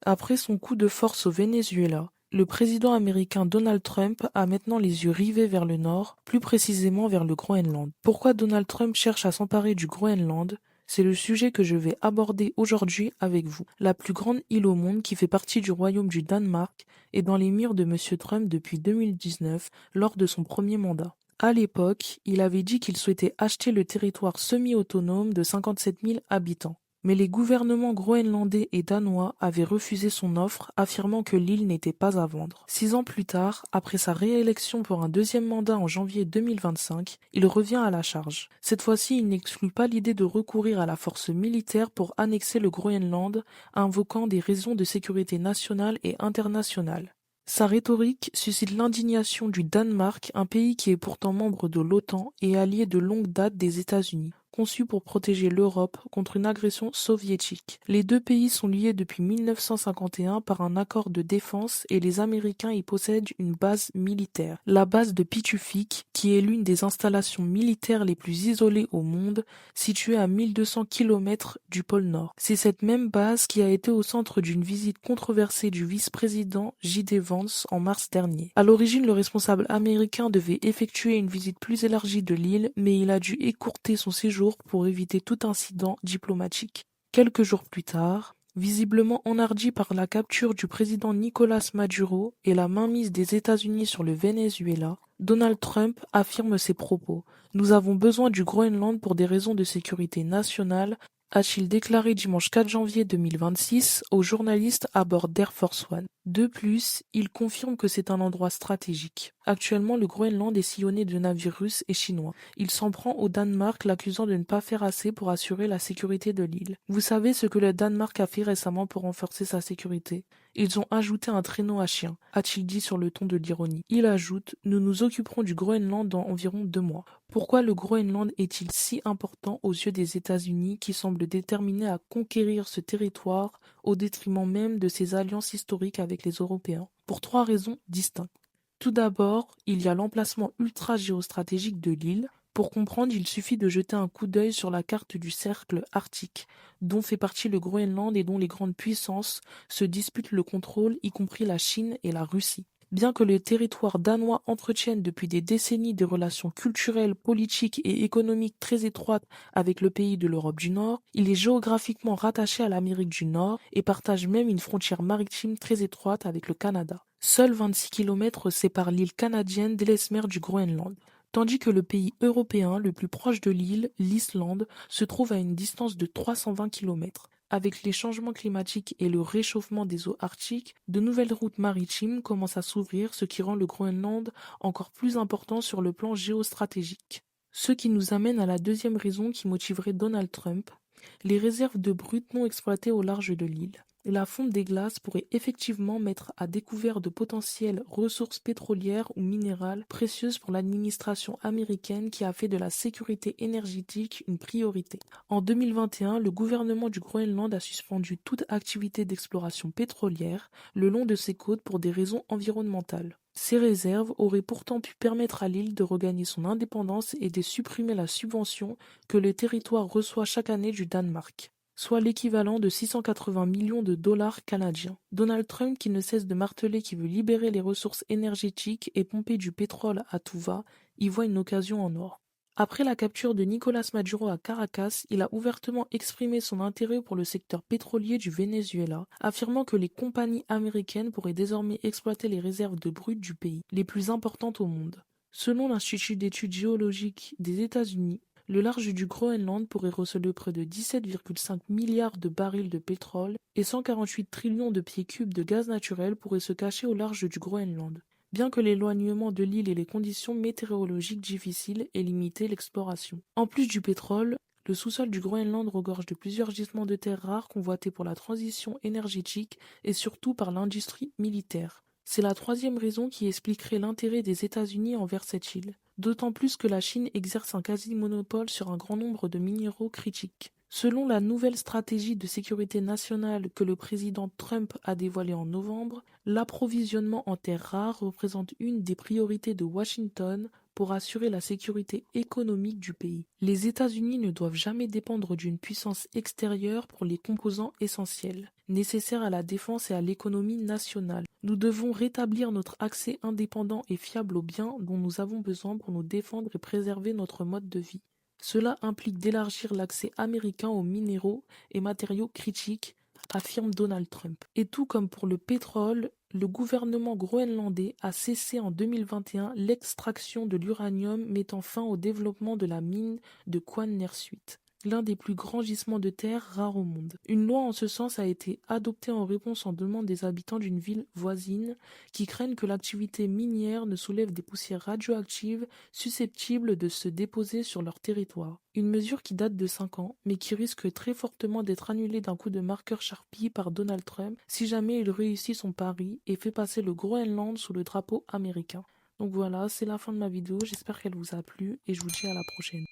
Après son coup de force au Venezuela, le président américain Donald Trump a maintenant les yeux rivés vers le nord, plus précisément vers le Groenland. Pourquoi Donald Trump cherche à s'emparer du Groenland? C'est le sujet que je vais aborder aujourd'hui avec vous. La plus grande île au monde qui fait partie du royaume du Danemark est dans les murs de Monsieur Trump depuis 2019 lors de son premier mandat. À l'époque, il avait dit qu'il souhaitait acheter le territoire semi-autonome de 57 000 habitants. Mais les gouvernements groenlandais et danois avaient refusé son offre, affirmant que l'île n'était pas à vendre. 6 ans plus tard, après sa réélection pour un deuxième mandat en janvier 2025, il revient à la charge. Cette fois-ci, il n'exclut pas l'idée de recourir à la force militaire pour annexer le Groenland, invoquant des raisons de sécurité nationale et internationale. Sa rhétorique suscite l'indignation du Danemark, un pays qui est pourtant membre de l'OTAN et allié de longue date des États-Unis, conçu pour protéger l'Europe contre une agression soviétique. Les deux pays sont liés depuis 1951 par un accord de défense et les Américains y possèdent une base militaire, la base de Pitufik, qui est l'une des installations militaires les plus isolées au monde, située à 1200 km du pôle Nord. C'est cette même base qui a été au centre d'une visite controversée du vice-président J.D. Vance en mars dernier. À l'origine, le responsable américain devait effectuer une visite plus élargie de l'île, mais il a dû écourter son séjour pour éviter tout incident diplomatique. Quelques jours plus tard, visiblement enhardi par la capture du président Nicolás Maduro et la mainmise des États-Unis sur le Venezuela, Donald Trump affirme ses propos. Nous avons besoin du Groenland pour des raisons de sécurité nationale, a-t-il déclaré dimanche 4 janvier 2026 aux journalistes à bord d'Air Force One. De plus, il confirme que c'est un endroit stratégique. Actuellement, le Groenland est sillonné de navires russes et chinois. Il s'en prend au Danemark, l'accusant de ne pas faire assez pour assurer la sécurité de l'île. Vous savez ce que le Danemark a fait récemment pour renforcer sa sécurité? Ils ont ajouté un traîneau à chiens, a-t-il dit sur le ton de l'ironie. Il ajoute: Nous nous occuperons du Groenland dans environ 2 mois. Pourquoi le Groenland est-il si important aux yeux des États-Unis qui semblent déterminés à conquérir ce territoire au détriment même de ses alliances historiques avec les Européens? Pour 3 raisons distinctes. Tout d'abord, il y a l'emplacement ultra-géostratégique de l'île. Pour comprendre, il suffit de jeter un coup d'œil sur la carte du cercle arctique, dont fait partie le Groenland et dont les grandes puissances se disputent le contrôle, y compris la Chine et la Russie. Bien que le territoire danois entretienne depuis des décennies des relations culturelles, politiques et économiques très étroites avec le pays de l'Europe du Nord, il est géographiquement rattaché à l'Amérique du Nord et partage même une frontière maritime très étroite avec le Canada. Seuls 26 km séparent l'île canadienne d'Ellesmere du Groenland, tandis que le pays européen le plus proche de l'île, l'Islande, se trouve à une distance de 320 km. Avec les changements climatiques et le réchauffement des eaux arctiques, de nouvelles routes maritimes commencent à s'ouvrir, ce qui rend le Groenland encore plus important sur le plan géostratégique. Ce qui nous amène à la deuxième raison qui motiverait Donald Trump, les réserves de brut non exploitées au large de l'île. La fonte des glaces pourrait effectivement mettre à découvert de potentielles ressources pétrolières ou minérales précieuses pour l'administration américaine qui a fait de la sécurité énergétique une priorité. En 2021, le gouvernement du Groenland a suspendu toute activité d'exploration pétrolière le long de ses côtes pour des raisons environnementales. Ces réserves auraient pourtant pu permettre à l'île de regagner son indépendance et de supprimer la subvention que le territoire reçoit chaque année du Danemark, soit l'équivalent de 680 millions de dollars canadiens. Donald Trump, qui ne cesse de marteler qu'il veut libérer les ressources énergétiques et pomper du pétrole à tout va, y voit une occasion en or. Après la capture de Nicolás Maduro à Caracas, il a ouvertement exprimé son intérêt pour le secteur pétrolier du Venezuela, affirmant que les compagnies américaines pourraient désormais exploiter les réserves de brut du pays, les plus importantes au monde. Selon l'Institut d'études géologiques des États-Unis, le large du Groenland pourrait receler près de 17,5 milliards de barils de pétrole et 148 trillions de pieds cubes de gaz naturel pourraient se cacher au large du Groenland. Bien que l'éloignement de l'île et les conditions météorologiques difficiles aient limité l'exploration. En plus du pétrole, le sous-sol du Groenland regorge de plusieurs gisements de terres rares convoités pour la transition énergétique et surtout par l'industrie militaire. C'est la troisième raison qui expliquerait l'intérêt des États-Unis envers cette île. D'autant plus que la Chine exerce un quasi-monopole sur un grand nombre de minéraux critiques. Selon la nouvelle stratégie de sécurité nationale que le président Trump a dévoilée en novembre, l'approvisionnement en terres rares représente une des priorités de Washington pour assurer la sécurité économique du pays. Les États-Unis ne doivent jamais dépendre d'une puissance extérieure pour les composants essentiels. nécessaires à la défense et à l'économie nationale. Nous devons rétablir notre accès indépendant et fiable aux biens dont nous avons besoin pour nous défendre et préserver notre mode de vie. Cela implique d'élargir l'accès américain aux minéraux et matériaux critiques, affirme Donald Trump. Et tout comme pour le pétrole, le gouvernement groenlandais a cessé en 2021 l'extraction de l'uranium, mettant fin au développement de la mine de Kvannersvit, l'un des plus grands gisements de terre rares au monde. Une loi en ce sens a été adoptée en réponse aux demandes des habitants d'une ville voisine qui craignent que l'activité minière ne soulève des poussières radioactives susceptibles de se déposer sur leur territoire. Une mesure qui date de 5 ans, mais qui risque très fortement d'être annulée d'un coup de marqueur Sharpie par Donald Trump si jamais il réussit son pari et fait passer le Groenland sous le drapeau américain. Donc voilà, c'est la fin de ma vidéo, j'espère qu'elle vous a plu et je vous dis à la prochaine.